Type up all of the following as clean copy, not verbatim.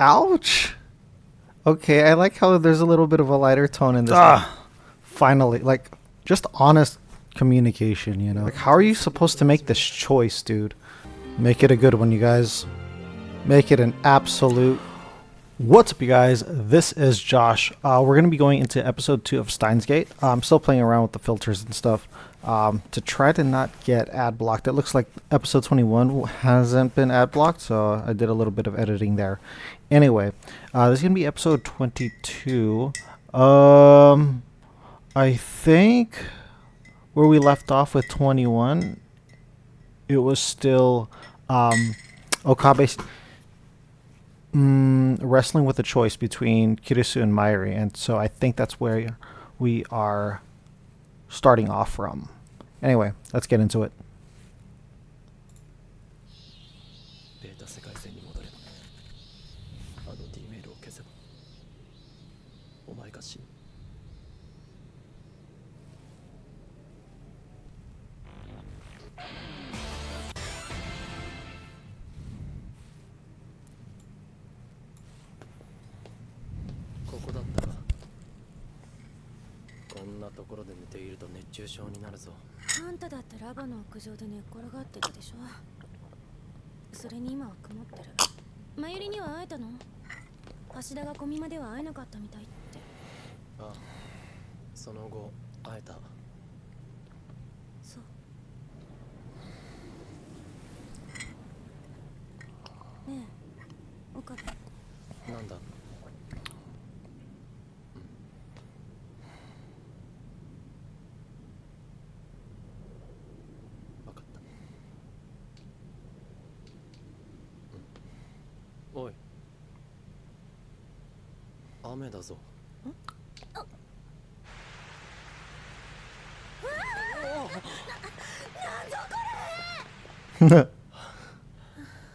Ouch. Okay, I like how there's a little bit of a lighter tone in this. Finally, like, just honest communication, you know? Like, how are you supposed to make this choice, dude? Make it a good one, you guys. Make it an absolute... What's up, you guys? This is Josh. We're going to be going into episode 2 of Steins Gate. I'm still playing around with the filters and stuff to try to not get ad blocked. It looks like episode 21 hasn't been ad blocked, so I did a little bit of editing there. Anyway, this is going to be episode 22. I think where we left off with 21, it was still Okabe wrestling with a choice between Kirisu and Mairi, and so I think that's where we are starting off from. Anyway, let's get into it. ところで寝ていると熱中症になるぞ。あんただってラボの屋上で寝っ転がってたでしょ。それに今は曇ってる。マユリには会えたの？橋田がコミまでは会えなかったみたいって。ああ、その後会えた。そう。ねえ、岡部。なんだ。おい、雨だぞ。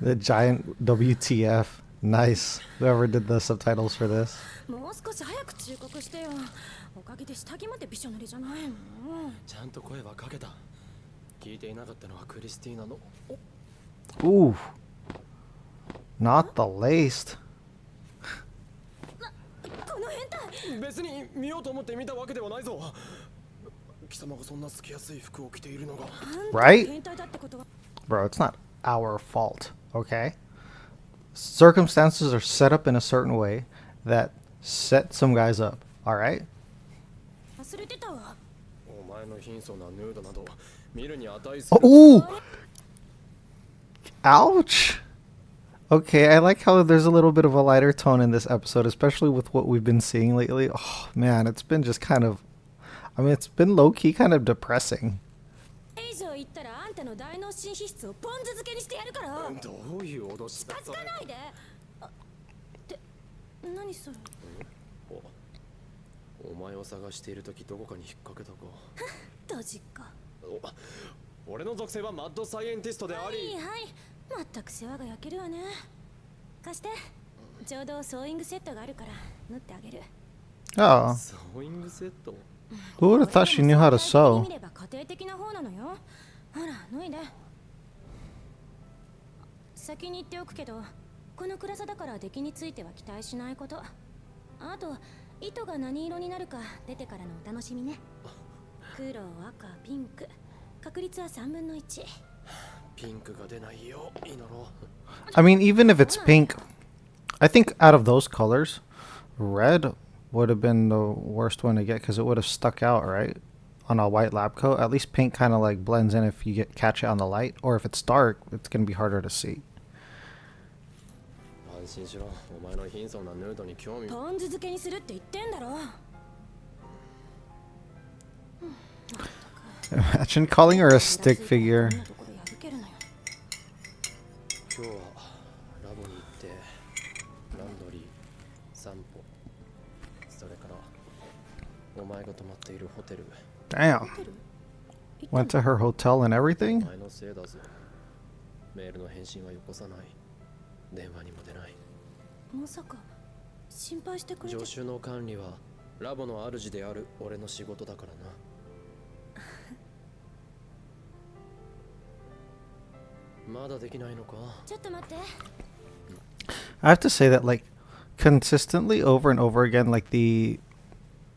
The giant WTF. Nice. Whoever did the subtitles for this. もう少し早く忠告してよ。おかげで下着までびしょ濡れじゃないの。ちゃんと声はかけた。聞いていなかったのはクリスティーナの。Ooh. Not the laced. この変態。別に見ようと思って見たわけではないぞ。貴様がそんな透きやすい服を着ているのが。Right? 変態だってことは。 Bro, it's not our fault, okay? Circumstances are set up in a certain way that set some guys up, alright? 忘れてたわ。お前の貧相なヌードなど見るに値する。Ooh! Ouch! Okay, I like how there's a little bit of a lighter tone in this episode, especially with what we've been seeing lately. Oh, man, it's been just kind of... I mean, it's been low-key kind of depressing. 以上言ったらあんたの大脳新皮質をポン酢漬けにしてやるから。どういう脅しだ。近づかないで。あ、って何それ。お前を探しているときどこかに引っ掛けたか。ドジか。俺の属性はマッドサイエンティストであり。はいはい。まったく世話が焼けるわね。貸して。ちょうどソーイングセットがあるから縫ってあげる。Oh. ソーイングセット。 Who would have thought she knew how to sew? 見れば家庭的な方なのよ。ほら、脱いで。先に言っておくけど、この暗さだから出来については期待しないこと。あと、糸が何色になるか出てからのお楽しみね。黒、赤、ピンク。確率は3分の1。ピンクが出ないよ、祈ろう。I mean, even if it's pink, I think out of those colors, red would have been the worst one to get because it would have stuck out, right? On a white lab coat. At least pink kind of like blends in if you catch it on the light, or if it's dark, it's going to be harder to see. 安心しろ、お前の貧相なヌードに興味。ポン酢漬けにするって言ってんだろ。Imagine calling her a stick figure. 今日はラボに行ってランドリー、散歩、それからお前が泊まっているホテル。 Damn. Went to her hotel and お everything? 前のせいだぞ。メールの返信はよこさない。電話にも出ない。まさか心配してくれて。助手の管理はラボの主である俺の仕事だからな。まだできないのか。ちょっと待って。I have to say that, like, consistently over and over again, like the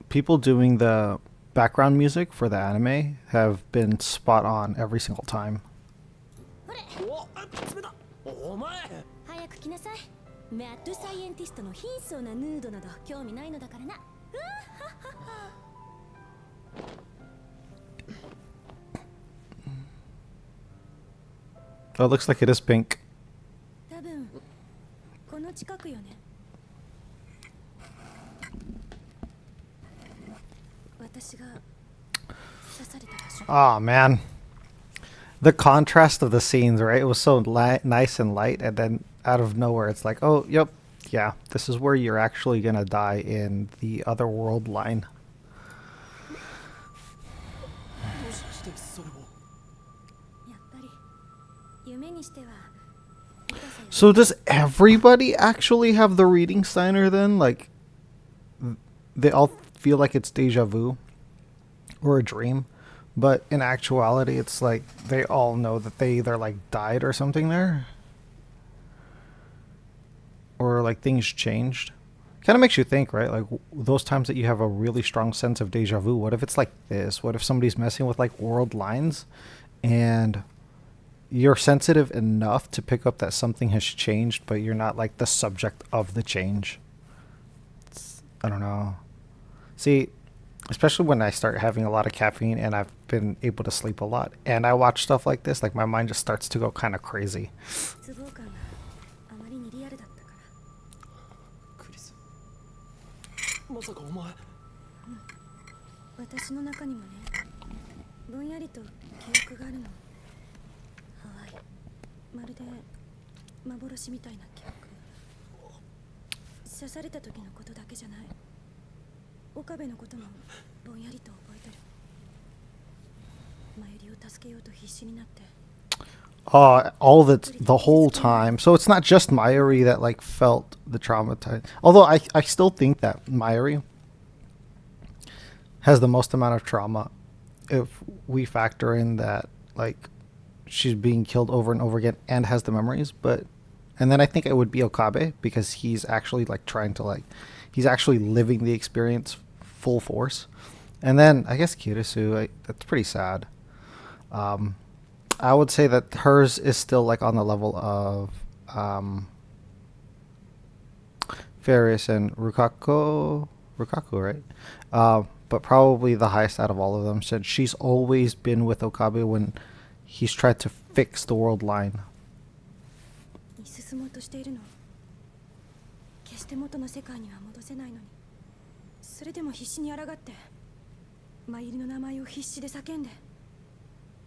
people doing the background music for the anime have been spot on every single time. ほれおっ冷たお前早く来なさい。マッドサイエンティストの貧相なヌードなど興味ないのだからな。Oh, it looks like it is pink. 多分この近くよね。私が刺された場所。 Oh man, the contrast of the scenes, right? It was so nice and light, and then out of nowhere, it's like, oh, yep, yeah, this is where you're actually gonna die in the other world line. どうしてそれをやっぱり夢にしては痛さよ。 So does everybody actually have the reading Steiner then? Like, they all feel like it's deja vu or a dream, but in actuality, it's like they all know that they either like died or something there, or like things changed. Kind of makes you think, right? Like those times that you have a really strong sense of deja vu. What if it's like this? What if somebody's messing with like world lines, and you're sensitive enough to pick up that something has changed, but you're not like the subject of the change? I don't know. See, especially when I start having a lot of caffeine and I've been able to sleep a lot and I watch stuff like this, like my mind just starts to go kind of crazy. 絶望感があまりにリアルだったから。クリスまさかお前私の中にもね、ぼんやりと記憶があるの。淡い、まるで幻みたいな記憶。刺された時のことだけじゃない。岡部のこともぼんやりと覚えてる。マユリを助けようと必死になって。 All the whole time. So it's not just Mayuri that like felt the traumatized. Although I still think that Mayuri has the most amount of trauma if we factor in that like she's being killed over and over again and has the memories. But and then I think it would be Okabe because he's actually like trying to like he's actually living the experience full force. And then I guess Kirisu, that's pretty sad. I would say that hers is still like on the level of Ferris and Rukaku, right? But probably the highest out of all of them. Said she's always been with Okabe when he's tried to fix the world line. 進もうとしているの。決して元の世界には戻せないのに。それでも必死に抗って、マユリの名前を必死で叫んで、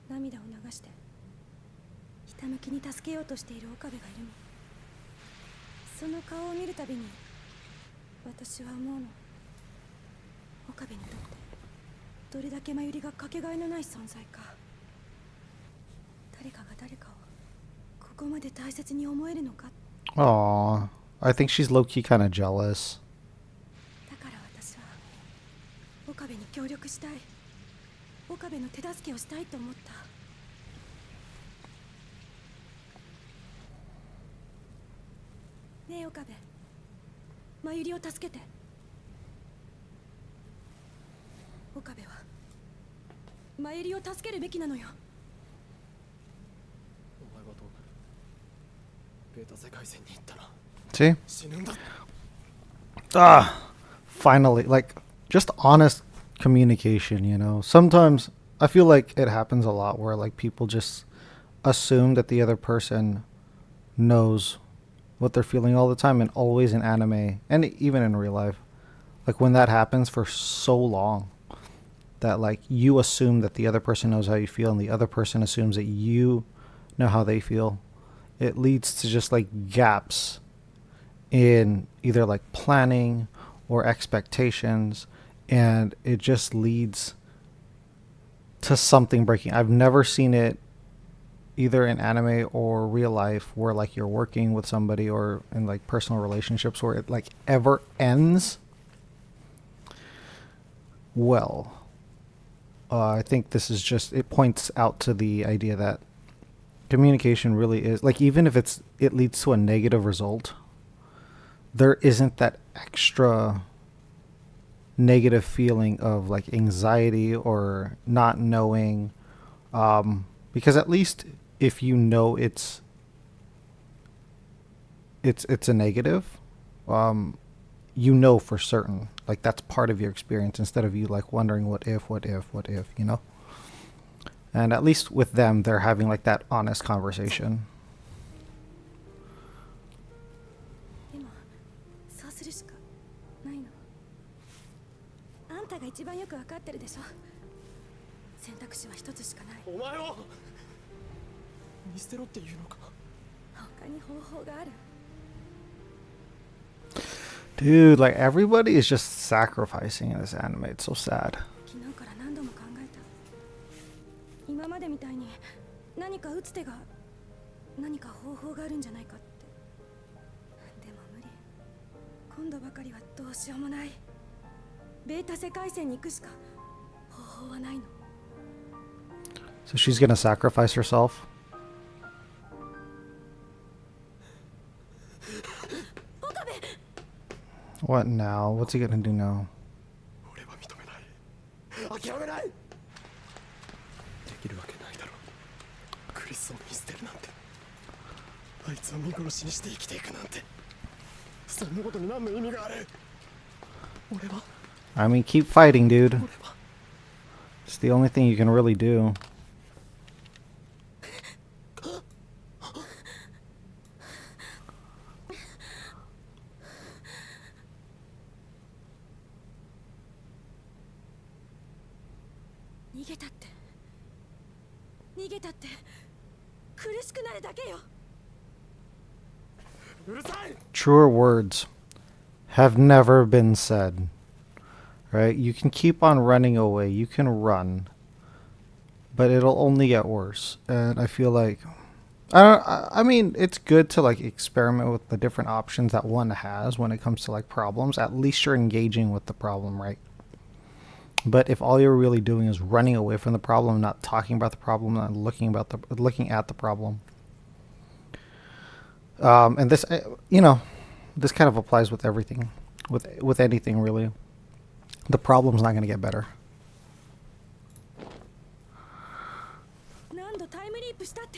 涙を流して、ひたむきに助けようとしている岡部がいるの。その顔を見るたびに、私は思うの。岡部にとって、どれだけマユリがかけがえのない存在か。誰かが誰かをここまで大切に思えるのか。 Aw, I think she's low-key kind of jealous. だから私は岡部に協力したい。岡部の手助けをしたいと思った。ねえ岡部、マユリを助けて。岡部はマユリを助けるべきなのよ。お前ごとベータ世界線に行ったら See? 死ぬんだ Finally, like just honest communication, you know. Sometimes I feel like it happens a lot where like people just assume that the other person knows what they're feeling all the time, and always in anime and even in real life. Like when that happens for so long that like you assume that the other person knows how you feel and the other person assumes that you know how they feel. It leads to just like gaps in either like planning or expectations, and it just leads to something breaking. I've never seen it either in anime or real life where like you're working with somebody or in like personal relationships where it like ever ends well. I think this is just, it points out to the idea that communication really is like, even if it leads to a negative result, there isn't that extra negative feeling of like anxiety or not knowing, because at least if you know it's a negative, um, you know for certain, like that's part of your experience instead of you like wondering what if, you know. And at least with them, they're having like that honest conversation. でもそうするしかないの。あんたが一番よくわかってるでしょ。選択肢は一つしかない。お前を見捨てろっていうのか。他に方法がある。 Dude, like everybody is just sacrificing in this anime. It's so sad. 昨日から何度も考えた。今までみたいに何か打つ手が、何か方法があるんじゃないかって。でも無理。今度ばかりはどうしようもない。ベータ世界線に行くしか方法はないの。 So she's gonna sacrifice herself. What now? What's he gonna do now? 俺は認めない。諦めない。できるわけないだろう。クリスを見捨てるなんて。あいつを見殺しにして生きていくなんて。そんなことに何の意味がある。俺は。 I mean, keep fighting, dude. 俺は。 It's the only thing you can really do. 逃げたって逃げたって苦しくなるだけよ。 うるさい。 Truer words have never been said. Right? You can keep on running away. You can run, but it'll only get worse. And I feel like I mean, it's good to like experiment with the different options that one has when it comes to like problems. At least you're engaging with the problem, right? But if all you're really doing is running away from the problem, not talking about the problem, not looking at the problem, and this, you know, this kind of applies with everything, with anything really. The problem's not going to get better. 何度タイムリープしたって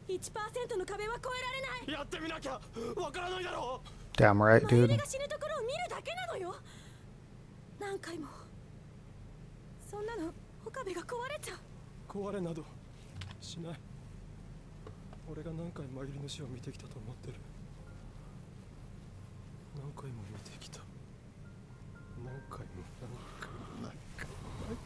1% の壁は越えられない。やってみなきゃわからないだろう。 Damn right, マユ dude. リが死ぬところを見るだけなのよ。何回も。そんなの岡部が壊れちゃう。壊れなどしない。俺が何回マユリの死を見てきたと思ってる。何回も見てきた。何回も何回も。も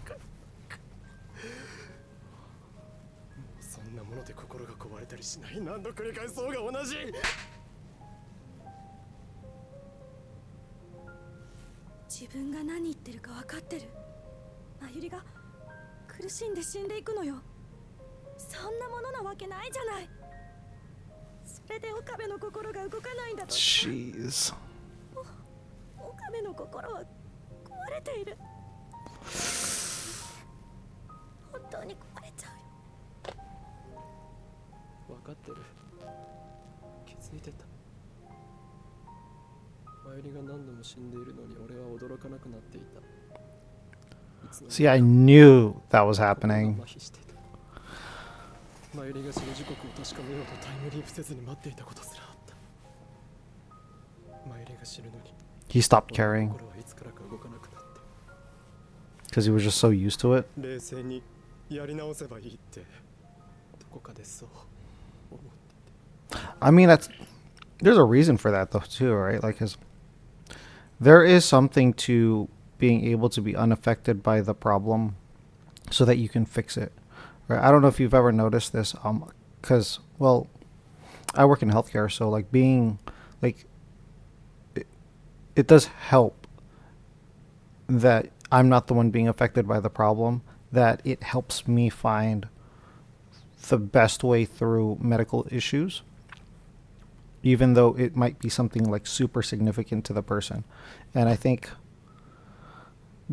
うそんなもので心が壊れたりしない。何度繰り返そうが同じ。自分が何言ってるか分かってる。マユリが苦しんで死んでいくのよ。そんなものなわけないじゃない。それで岡部の心が動かないんだと。 Jeez. 岡部の心は壊れている。本当に壊れちゃうよ。分かってる。気づいてた。マユリが何度も死んでいるのに俺は驚かなくなっていた。 See, I knew that was happening. マユリが死ぬ時刻を確かめようとタイムリープせずに待っていたことすらあった。マユリが死ぬのに He stopped caring 心はいつからか動かなくなって。 because he was just so used to it. 冷静にやり直せばいいってどこかでそう思っていて。 I mean, there's a reason for that though too, right? Like, 'cause there is something to being able to be unaffected by the problem so that you can fix it, right? I don't know if you've ever noticed this, because well, I work in healthcare, so like being like it does help that I'm not the one being affected by the problem, that it helps me find the best way through medical issues, even though it might be something like super significant to the person. And I think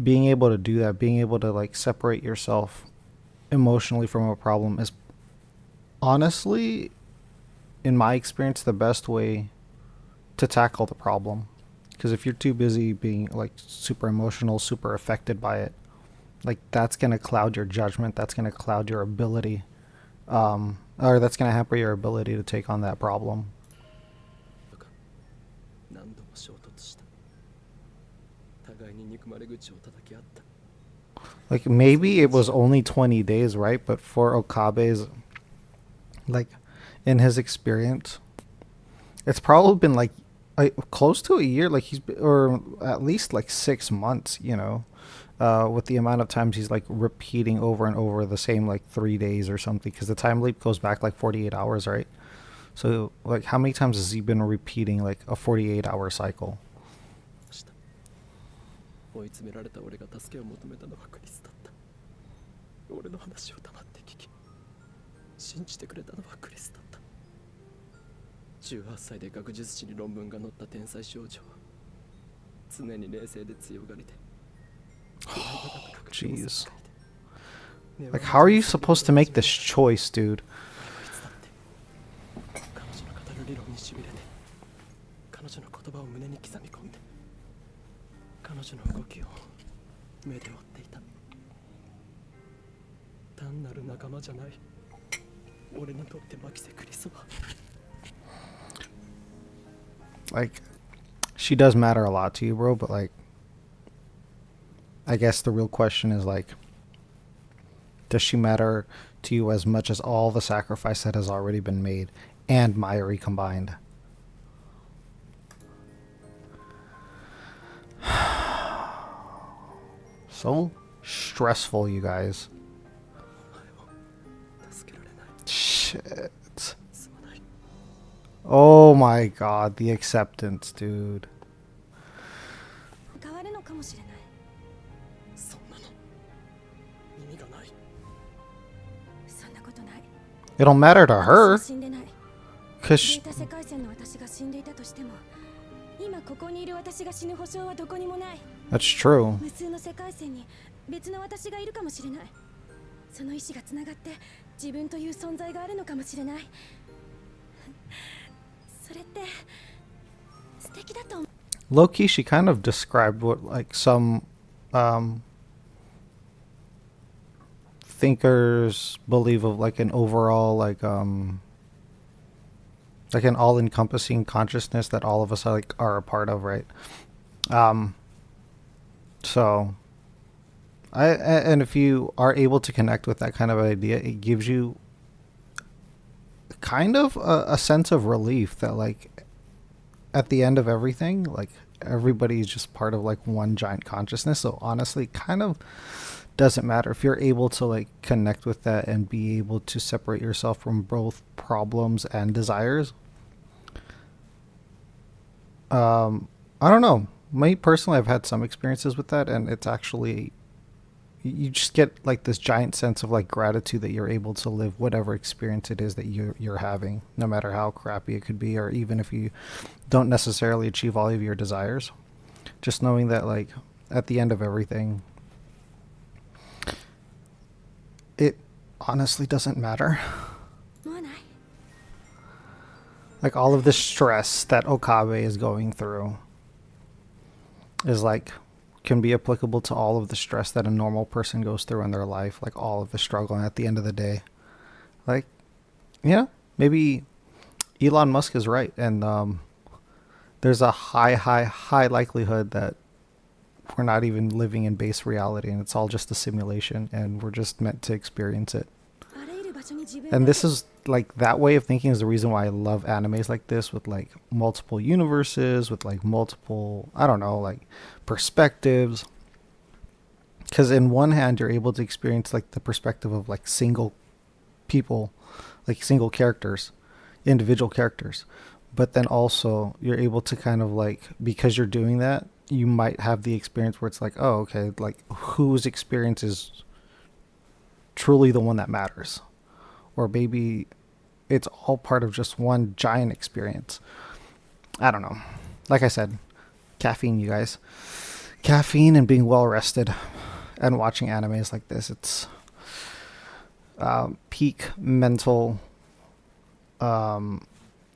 being able to do that, being able to like separate yourself emotionally from a problem is honestly, in my experience, the best way to tackle the problem. Because if you're too busy being like super emotional, super affected by it, like that's gonna cloud your judgment. That's gonna cloud your ability, or that's gonna hamper your ability to take on that problem. 何度も衝突した。互いに憎まれ口を叩き合った。 Like maybe it was only 20 days, right? But for Okabe's, like, in his experience, it's probably been like close to a year. Like or at least like 6 months. You know, with the amount of times he's like repeating over and over the same like 3 days or something. Because the time leap goes back like 48 hours, right? So like, how many times has he been repeating like a 48-hour cycle? 追い詰められた俺が助けを求めたのはクリスだった。俺の話を黙って聞き、信じてくれたのはクリスだった。18歳で学術誌に論文が載った天才少女は常に冷静で強がりで。Jeez. Like, how are you supposed to make this choice, dude? 彼女の語る理論にしびれて、彼女の言葉を胸に刻み込んで、彼女の動きを目で追っていた。単なる仲間じゃない。俺にとってマキセ・クリスは。Like, she does matter a lot to you, bro, but like, I guess the real question is like, does she matter to you as much as all the sacrifice that has already been made and Mayuri combined? So stressful, you guys. Shit. Oh my god, the acceptance, dude. 変わるのかもしれない。そんなの意味がない。そんなことない。It'll matter to 私は her. 死んでない。 Cause データ世界線の私が死んでいたとしても、今ここにいる私が死ぬ保証はどこにもない。 that's true. 無数の世界線に別の私がいるかもしれない。その意志がつながって自分という存在があるのかもしれない。それって素敵だと思う。 Low-key, she kind of described what like some thinkers believe of like an overall like an all-encompassing consciousness that all of us are a part of, right? So and if you are able to connect with that kind of idea, it gives you kind of a sense of relief that like at the end of everything, like everybody's just part of like one giant consciousness. So honestly, kind of doesn't matter if you're able to like connect with that and be able to separate yourself from both problems and desires. I don't know. Me personally, I've had some experiences with that, and it's actually, you just get like this giant sense of like gratitude that you're able to live whatever experience it is that you're having, no matter how crappy it could be, or even if you don't necessarily achieve all of your desires. Just knowing that like at the end of everything, it honestly doesn't matter. Like all of the stress that Okabe is going through is like, can be applicable to all of the stress that a normal person goes through in their life, like all of the struggle. And at the end of the day, like, yeah, maybe Elon Musk is right, and there's a high likelihood that we're not even living in base reality, and it's all just a simulation, and we're just meant to experience it. And this is like, that way of thinking is the reason why I love animes like this, with like multiple universes, with like multiple, I don't know, like perspectives. Because in one hand, you're able to experience like the perspective of like single people, like single characters, individual characters. But then also you're able to kind of like, because you're doing that, you might have the experience where it's like, oh, okay, like whose experience is truly the one that matters. Or maybe it's all part of just one giant experience. I don't know. Like I said, caffeine, you guys. Caffeine and being well rested and watching animes like this. It's peak mental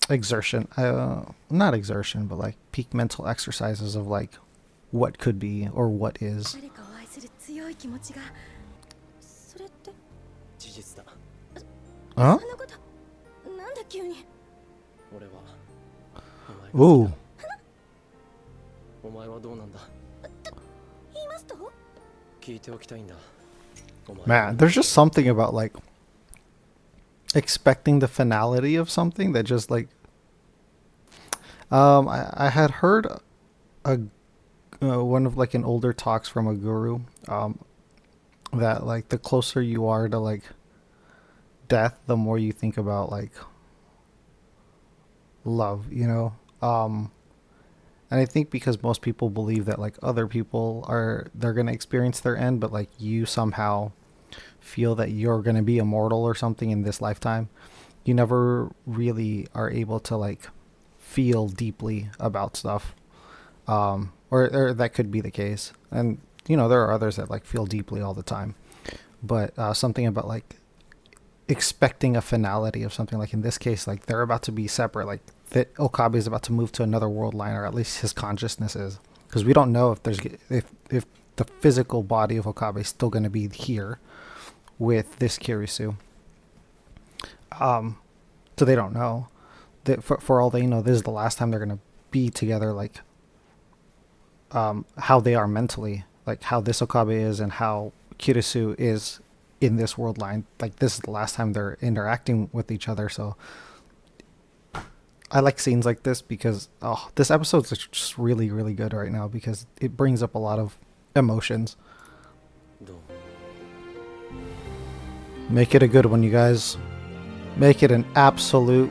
exertion, not exertion, but like peak mental exercises of like what could be or what is. 誰かを愛する強い気持ちがそれって 事実だ。 Huh? そんなことなんで急に 俺はお前が Ooh. お前はどうなんだ。言いますと聞いておきたいんだ。お前 Man, there's just something about like expecting the finality of something that just like I had heard a one of like an older talks from a guru that like the closer you are to like death, the more you think about like love, you know. And I think because most people believe that like other people they're going to experience their end, but like you somehow feel that you're going to be immortal or something in this lifetime, you never really are able to like feel deeply about stuff. Or that could be the case. And you know, there are others that like feel deeply all the time, but something about like expecting a finality of something, like in this case, like they're about to be separate, like that Okabe is about to move to another world line, or at least his consciousness is, because we don't know if if the physical body of Okabe is still going to be here with this Kirisu. So they don't know. For all they know, this is the last time they're going to be together, like how they are mentally, like how this Okabe is and how Kirisu is in this world line. Like this is the last time they're interacting with each other. So I like scenes like this because this episode's just really, really good right now because it brings up a lot of emotions. どう Make it a good one, you guys. Make it an absolute.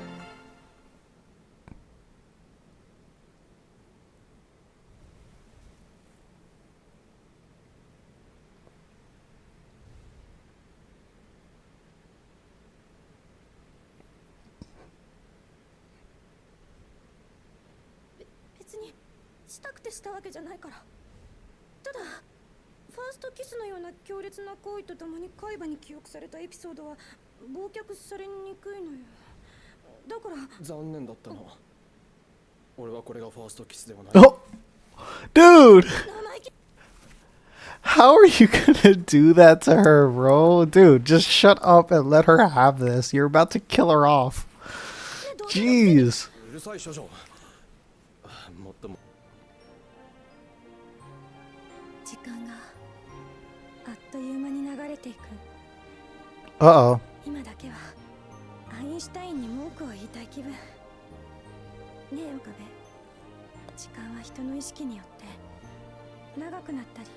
別にしたくてしたわけじゃないから。ただファーストキスのような強烈な行為とともに海馬に記憶されたエピソードは忘却されにくいのよ。だから残念だったな。俺はこれがファーストキスではない。 Oh, dude, 生意気 how are you gonna do that to her, bro? Dude, just shut up and let her have this. You're about to kill her off. ねどうぞ Jeez. うるさい少女。もっとも時間があっという間に流れていく。 Uh-oh. 今だけはアインシュタインに文句を言いたい気分。ねえ岡部、時間は人の意識によって長くなったり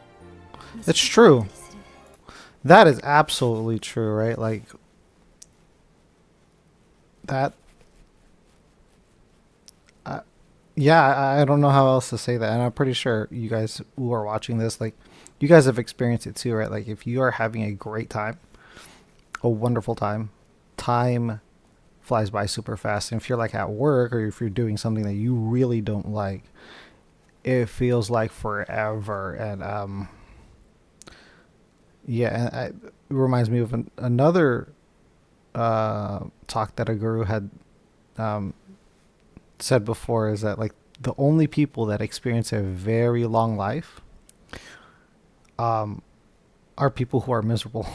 It's true. That is absolutely true, right? Like that. Yeah, I don't know how else to say that, and I'm pretty sure you guys who are watching this, like, you guys have experienced it too, right? Like, if you are having a great time, a wonderful time, time flies by super fast. And if you're like at work or if you're doing something that you really don't like, it feels like forever. And yeah, and it reminds me of another talk that a guru had said before, is that like the only people that experience a very long life are people who are miserable.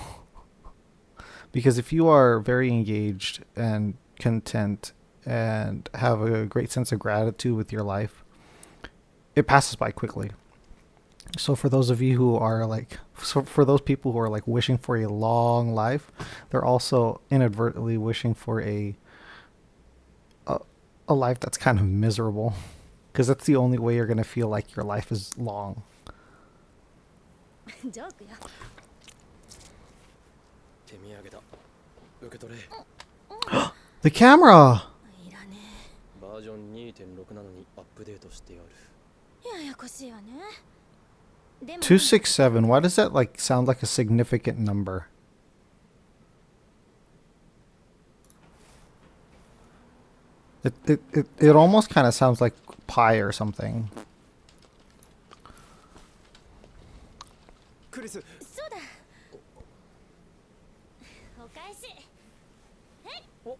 Because if you are very engaged and content and have a great sense of gratitude with your life, it passes by quickly. So for those of you who are like, so for those people who are like wishing for a long life, they're also inadvertently wishing for a life that's kind of miserable, because that's the only way you're going to feel like your life is long. ジョークよ。手土産だ。受け取れ。 The camera! いらねバージョン 2.6 なのにアップデートしてやる。え。ややこしいわね。でも267. Why does that like sound like a significant number? It almost kind of sounds like pi or something. クリス、そうだ。お返し。お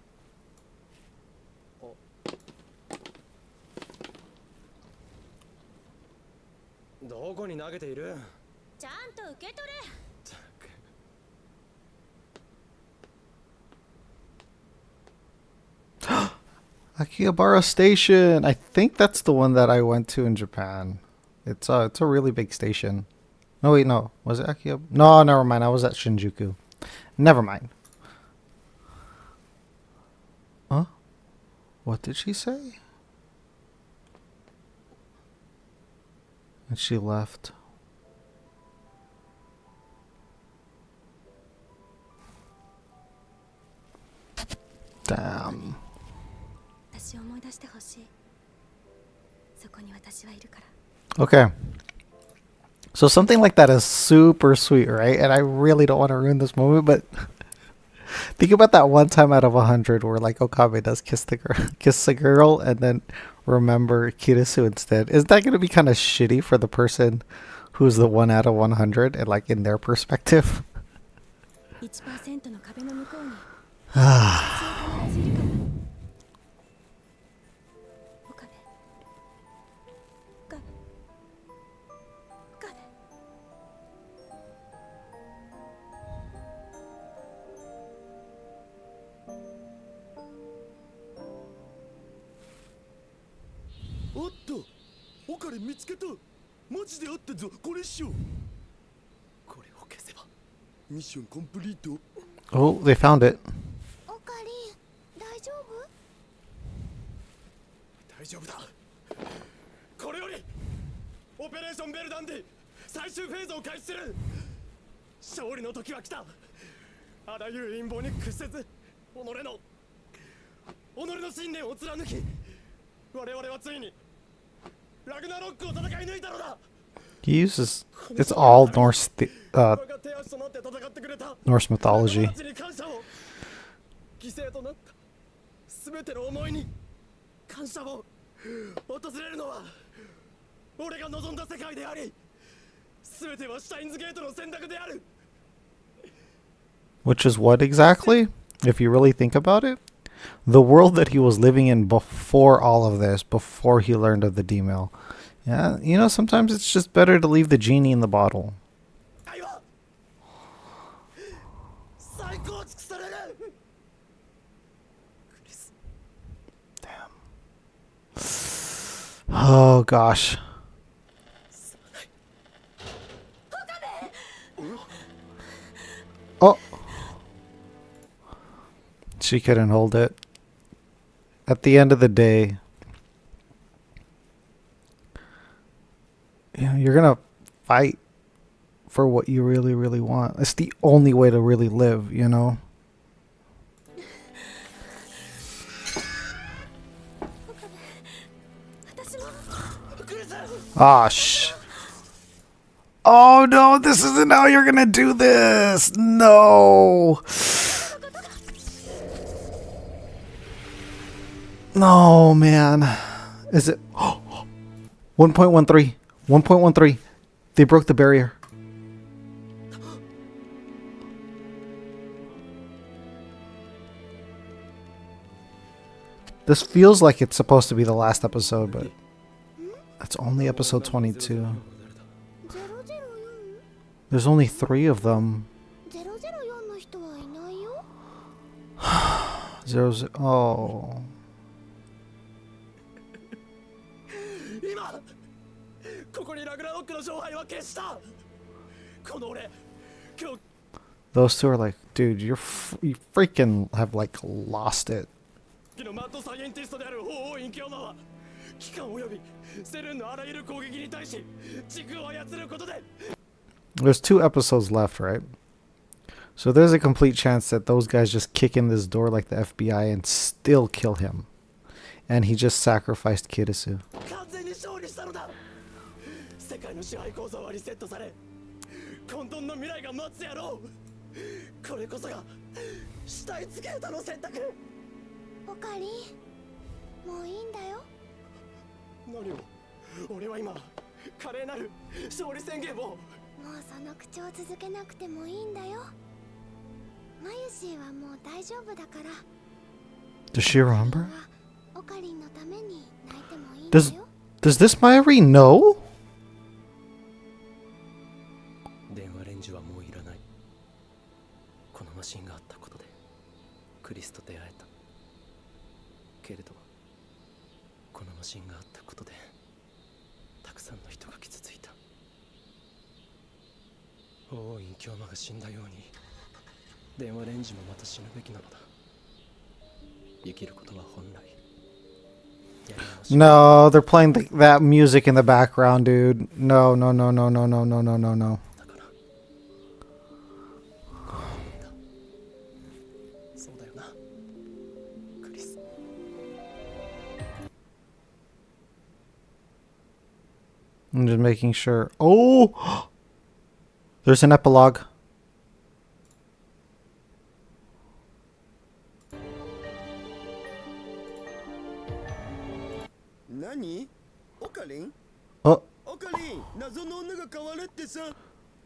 どこに投げている？ちゃんと受け取れ。 Akihabara Station. I think that's the one that I went to in Japan. It's a really big station. No wait, no. Was it Akihabara? No, never mind. I was at Shinjuku. Never mind. Huh? What did she say? And she left. Damn. 私を思い出してほしい。そこに私はいるから。 Okay. So something like that is super sweet, right? And I really don't want to ruin this moment, but think about that one time out of 100 where like Okabe does kiss the girl, and then remember Kirisu instead. Isn't that going to be kind of shitty for the person who's the 1 out of 100 and like in their perspective? 1% の壁の向こうに。おっと、オカレ見つけた。マジであったぞ。これしよう。これを消せばミッションコンプリート。 Oh, they found it. オカリン、大丈夫？大丈夫だ。これよりオペレーションベルダンで最終フェーズを開始する。勝利の時は来た。あらゆる陰謀に屈せず、己の信念を貫き、我々はついにラグナロックを戦い抜いたのだ。 He uses it's all Norse Norse mythology. 犠牲となった全ての思いに感謝を。訪れるのは俺が望んだ世界であり、全てはシュタインズゲートの選択である。 Which is what exactly? If you really think about it, the world that he was living in before all of this, before he learned of the D-mail. Yeah, you know, sometimes it's just better to leave the genie in the bottle. Damn. Oh gosh. Oh. She couldn't hold it. At the end of the day, you know, you're gonna fight for what you really, really want. It's the only way to really live, you know? Ah, oh no, this isn't how you're gonna do this! No! No, man. Is it 1.13? 1.13. They broke the barrier. This feels like it's supposed to be the last episode, but it's only episode 22. There's only 3 of them. 0, oh. Those two are like, dude, you freaking have like lost it. There's 2 episodes left, right? So there's a complete chance that those guys just kick in this door like the FBI and still kill him. And he just sacrificed Kirisu. Does she remember? Does this Mayuri know? たくさんの人が傷ついた。王院京馬が死んだように電話レンジもまた死ぬべきなのだ。生きることは本来 No, they're playing that music in the background, dude. No, no, no, no, no, no, no, no, no, no. I'm just making sure. Oh! There's an epilogue. Oh.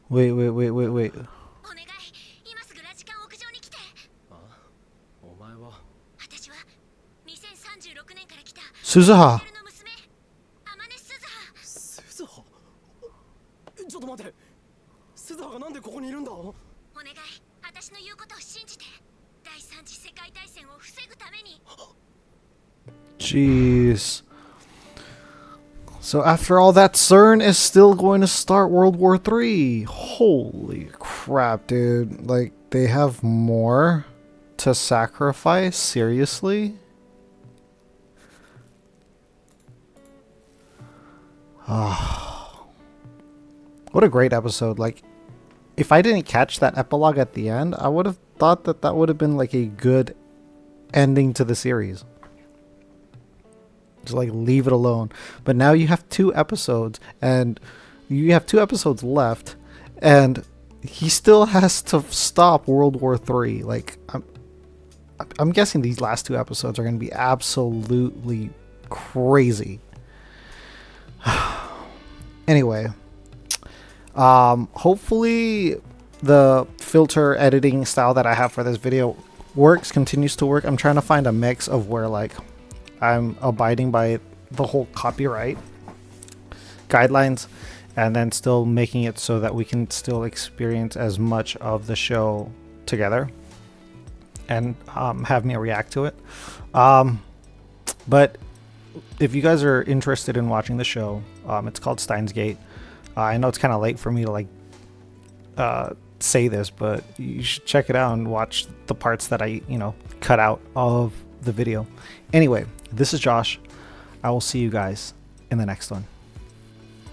Wait, wait, wait, wait, wait. Suzuha. ちょっと待って。鈴葉がなんでここにいるんだ？お願い、私の言うことを信じて。第三次世界大戦を防ぐために。Jeez. So after all that, CERN is still going to start World War III. Holy crap, dude. Like, they have more to sacrifice? Seriously? What a great episode. Like, if I didn't catch that epilogue at the end, I would have thought that that would have been like a good ending to the series. Just like leave it alone. But now you have 2 episodes, and you have 2 episodes left, and he still has to stop World War III. Like, I'm guessing these last 2 episodes are going to be absolutely crazy. Anyway, hopefully the filter editing style that I have for this video continues to work. I'm trying to find a mix of where like I'm abiding by the whole copyright guidelines and then still making it so that we can still experience as much of the show together and have me react to it. But if you guys are interested in watching the show, it's called Steins Gate. I know it's kind of late for me to like say this, but you should check it out and watch the parts that I, cut out of the video. Anyway, this is Josh. I will see you guys in the next one.